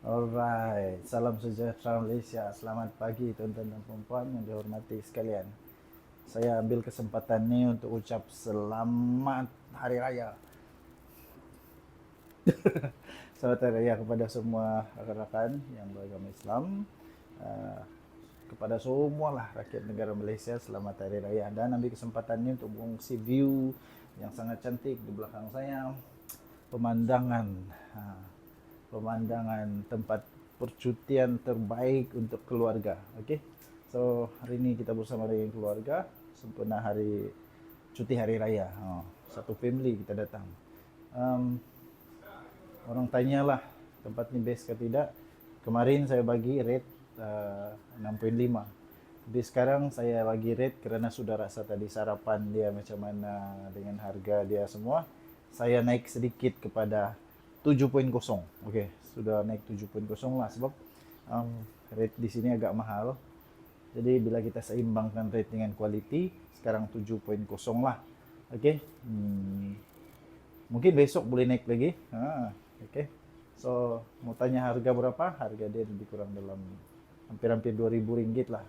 Alright, salam sejahtera Malaysia. Selamat pagi tuan-tuan dan puan yang dihormati sekalian. Saya ambil kesempatan ini untuk ucap selamat Hari Raya. Selamat Hari Raya kepada semua rakan-rakan yang beragama Islam. Uh, kepada semua lah rakyat negara Malaysia, selamat Hari Raya. Dan ambil kesempatan ini untuk mengisi view yang sangat cantik di belakang saya. Pemandangan pemandangan tempat percutian terbaik untuk keluarga. Okay, so hari ini kita bersama dengan keluarga sempena hari cuti hari raya. Satu family kita datang. Orang tanyalah tempat ni best ke tidak. Kemarin saya bagi rate 6.5. Tapi sekarang saya bagi rate kerana sudah rasa tadi sarapan dia macam mana dengan harga dia semua. Saya naik sedikit kepada 7.0. Okey, sudah naik 7.0 lah sebab rate di sini agak mahal. Jadi bila kita seimbangkan rate dengan quality, sekarang 7.0 lah. Okey. Mungkin besok boleh naik lagi. Okey. So, mau tanya harga berapa? Harga dia lebih kurang dalam hampir-hampir RM2,000 lah,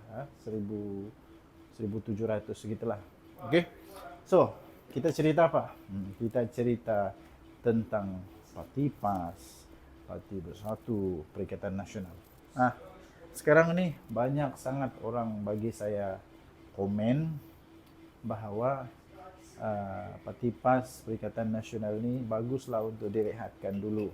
1,700 segitulah. Okey. So, kita cerita apa? Kita cerita tentang Parti PAS, Parti Bersatu Perikatan Nasional. Sekarang ni banyak sangat orang bagi saya komen bahawa Parti PAS Perikatan Nasional ni baguslah untuk direhatkan dulu.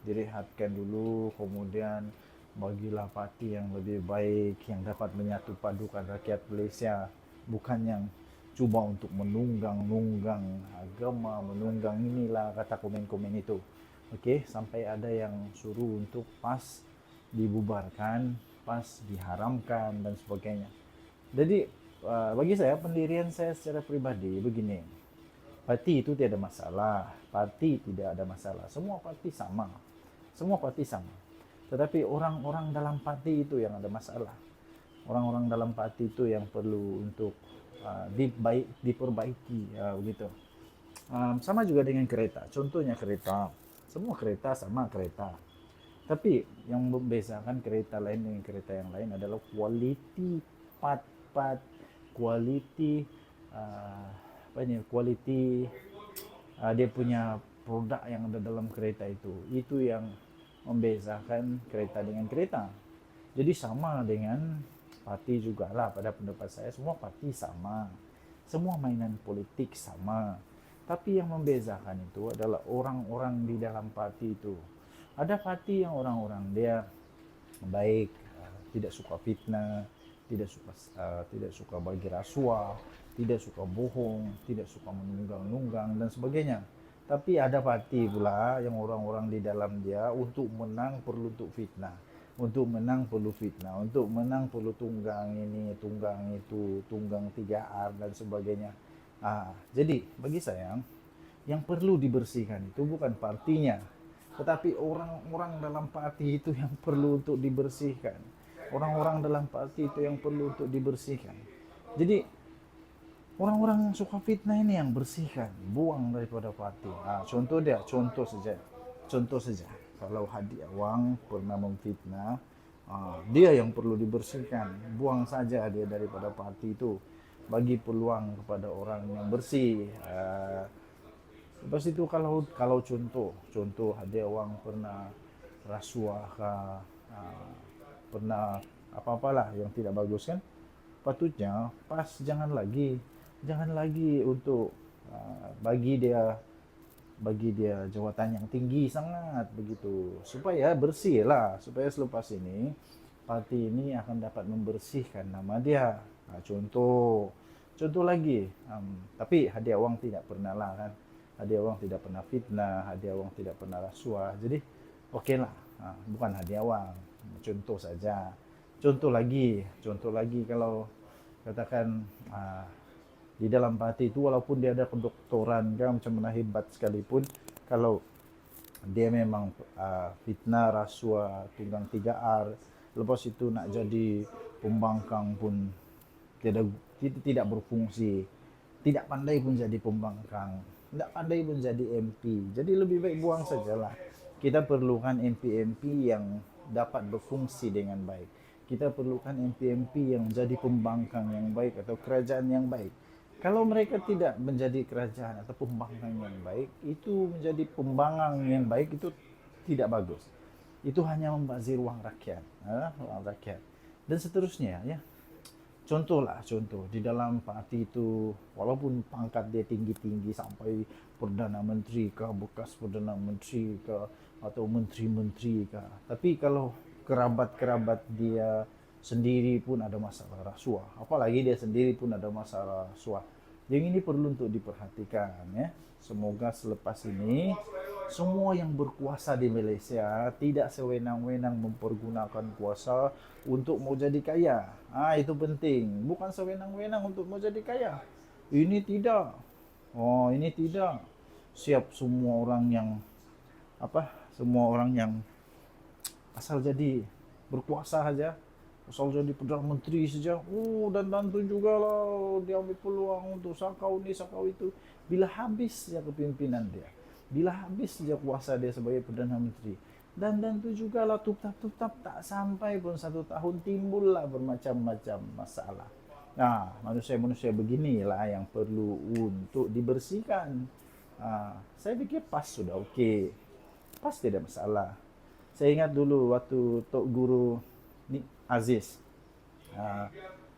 Direhatkan dulu, kemudian bagilah parti yang lebih baik yang dapat menyatu padukan rakyat Malaysia, bukan yang cuba untuk menunggang agama, menunggang inilah kata komen-komen itu. Okey, sampai ada yang suruh untuk PAS dibubarkan, PAS diharamkan dan sebagainya. Jadi bagi saya, pendirian saya secara pribadi begini. Parti itu tiada masalah, parti tidak ada masalah. Semua parti sama. Semua parti sama. Tetapi orang-orang dalam parti itu yang ada masalah. Orang-orang dalam parti itu yang perlu untuk diperbaiki, begitu. Sama juga dengan kereta. Contohnya kereta. Semua kereta sama kereta. Tapi yang membezakan kereta lain dengan kereta yang lain adalah kualiti part-part, kualiti kualiti dia punya produk yang ada dalam kereta itu. Itu yang membezakan kereta dengan kereta. Jadi sama dengan parti jugalah, pada pendapat saya semua parti sama. Semua mainan politik sama. Tapi yang membezakan itu adalah orang-orang di dalam parti itu. Ada parti yang orang-orang dia baik, tidak suka fitnah, tidak suka bagi rasuah, tidak suka bohong, tidak suka menunggang-nunggang dan sebagainya. Tapi ada parti pula yang orang-orang di dalam dia untuk menang perlu untuk fitnah, untuk menang perlu fitnah, untuk menang perlu tunggang ini, tunggang itu, tunggang 3R dan sebagainya. Jadi bagi saya yang perlu dibersihkan itu bukan partinya, tetapi orang-orang dalam parti itu yang perlu untuk dibersihkan. Orang-orang dalam parti itu yang perlu untuk dibersihkan. Jadi orang-orang yang suka fitnah ini yang bersihkan, buang daripada parti. Contoh saja. Kalau Hadi Awang pernah memfitnah, dia yang perlu dibersihkan, buang saja dia daripada parti itu. Bagi peluang kepada orang yang bersih. Lepas itu kalau contoh Hadi Awang pernah rasuah, pernah apa-apalah yang tidak bagus kan, patutnya PAS jangan lagi untuk bagi dia jawatan yang tinggi sangat begitu, supaya bersih lah, supaya selepas ini parti ini akan dapat membersihkan nama dia. Contoh lagi, tapi Hadi Awang tidak pernah lah kan. Hadi Awang tidak pernah fitnah, Hadi Awang tidak pernah rasuah. Jadi okey lah, bukan Hadi Awang. Contoh saja. Contoh lagi kalau katakan di dalam parti itu walaupun dia ada kedoktoran kan macam mana hebat sekalipun, kalau dia memang fitnah, rasuah, tunggang 3R, lepas itu nak jadi pembangkang pun tidak berfungsi, tidak pandai pun jadi pembangkang, tidak pandai pun jadi MP. Jadi lebih baik buang sajalah. Kita perlukan MP-MP yang dapat berfungsi dengan baik. Kita perlukan MP-MP yang menjadi pembangkang yang baik atau kerajaan yang baik. Kalau mereka tidak menjadi kerajaan atau pembangkang yang baik, itu menjadi pembangkang yang baik itu tidak bagus. Itu hanya membazir uang rakyat, uang rakyat. Dan seterusnya ya. Contoh di dalam parti itu walaupun pangkat dia tinggi-tinggi sampai perdana menteri kah, bekas perdana menteri kah, atau menteri-menteri kah, tapi kalau kerabat-kerabat dia sendiri pun ada masalah rasuah, apalagi dia sendiri pun ada masalah rasuah, yang ini perlu untuk diperhatikan ya. Semoga selepas ini semua yang berkuasa di Malaysia tidak sewenang-wenang mempergunakan kuasa untuk mau jadi kaya. Itu penting. Bukan sewenang-wenang untuk mau jadi kaya. Ini tidak. Oh, ini tidak. Siap semua orang yang semua orang yang asal jadi berkuasa saja, asal jadi perdana menteri saja, dan tentu juga lah dia ambil peluang untuk sakau ini sakau itu. Bila habis ya kepimpinan dia, bila habis saja kuasa dia sebagai perdana menteri, dan tentu juga lah tutap tak sampai pun 1 tahun timbullah bermacam-macam masalah. Nah, manusia-manusia beginilah yang perlu untuk dibersihkan. Saya pikir PAS sudah oke, PAS tidak masalah. Saya ingat dulu waktu Tok Guru ni Aziz,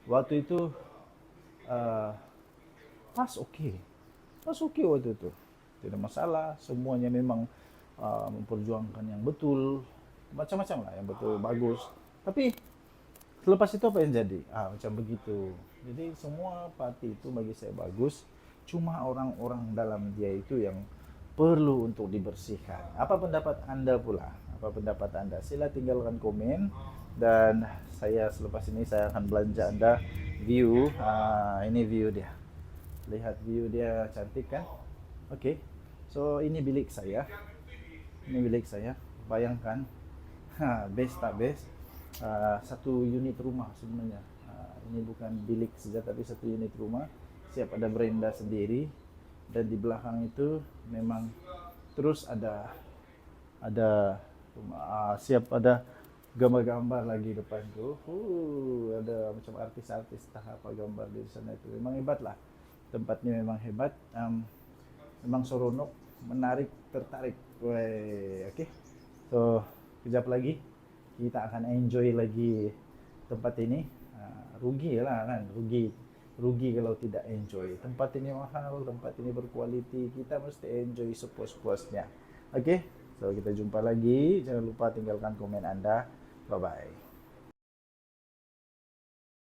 waktu itu PAS oke, PAS oke waktu itu, tidak masalah. Semuanya memang memperjuangkan yang betul, macam-macam lah yang betul bagus. Tapi selepas itu apa yang jadi? Macam begitu. Jadi semua parti itu bagi saya bagus, cuma orang-orang dalam dia itu yang perlu untuk dibersihkan. Apa pendapat Anda pula? Apa pendapat Anda? Sila tinggalkan komen, dan saya selepas ini saya akan belanja Anda view. Ini view dia. Lihat view dia, cantik kan? Oke. So ini bilik saya. Ini bilik saya. Bayangkan, best tak best? Satu unit rumah sebenarnya. Ini bukan bilik saja tapi satu unit rumah. Siap ada berenda sendiri, dan di belakang itu memang terus ada siap ada gambar-gambar lagi depan tuh. Ada macam artis-artis apa gambar di sana itu. Memang hebat lah. Tempatnya memang hebat. Memang seronok, menarik, tertarik. Oke. So, kejap lagi kita akan enjoy lagi tempat ini. Rugi lah kan, rugi kalau tidak enjoy. Tempat ini mahal, tempat ini berkualiti, kita mesti enjoy sepuas-puasnya. Oke, so kita jumpa lagi. Jangan lupa tinggalkan komen Anda. Bye bye.